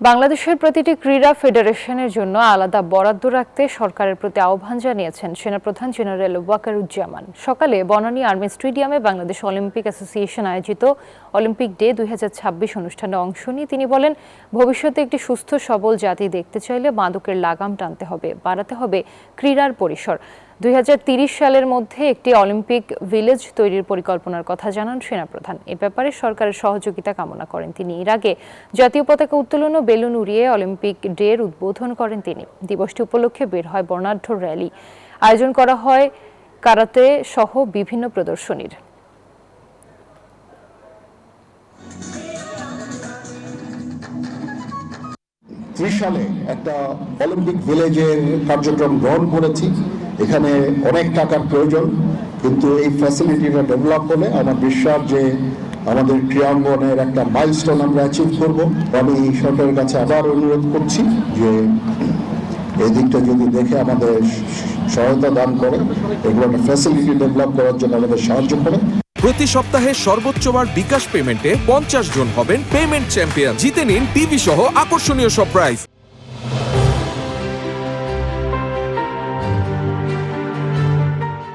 বাংলাদেশের প্রতিটি ক্রীড়া ফেডারেশনের জন্য আলাদা বরাদ্দ রাখতে সরকারের প্রতি আহ্বান জানিয়েছেন সেনাপ্রধান জেনারেল ওয়াকারুজ্জামান। সকালে বনানী আর্মি স্টেডিয়ামে বাংলাদেশ অলিম্পিক অ্যাসোসিয়েশন আয়োজিত অলিম্পিক ডে ২০২৬ অনুষ্ঠানে অংশ নিয়ে তিনি বলেন, ভবিষ্যতে একটি সুস্থ সবল জাতি দেখতে চাইলে মাদকের লাগাম টানতে হবে, বাড়াতে হবে ক্রীড়ার পরিসর। ২০৩০ সালের মধ্যে একটি অলিম্পিক ভিলেজ তৈরির পরিকল্পনার কথা জানান সেনাপ্রধান। এ ব্যাপারে সরকারের সহযোগিতা কামনা করেন তিনি। এর আগে জাতীয় পতাকা উত্তোলন ও বেলুন উড়িয়ে অলিম্পিক ডের উদ্বোধন করেন তিনি। দিবসটি উপলক্ষে বের হয় বর্ণাঢ্য র্যালি, আয়োজন করা হয় কারাতে সহ বিভিন্ন প্রদর্শনীর। সালে একটা অলিম্পিক ভিলেজের কার্যক্রম গ্রহণ করেছি। এখানে অনেক টাকার প্রয়োজন, কিন্তু এই ফ্যাসিলিটিটা ডেভেলপ হলে আমার বিশ্বাস যে আমাদের ক্রীড়াঙ্গনের একটা মাইলস্টোন আমরা অ্যাচিভ করব। আমি সরকারের কাছে আবার অনুরোধ করছি যে এই দিকটা যদি দেখে আমাদের সহায়তা দান করে, এগুলো একটা ফ্যাসিলিটি ডেভেলপ করার জন্য আমাদের সাহায্য করে। প্রতি সপ্তাহে সর্বোচ্চবার বিকাশ পেমেন্টে 50 জন হবেন পেমেন্ট চ্যাম্পিয়ন। জিতে নিন টিভি সহ আকর্ষণীয় সব প্রাইজ।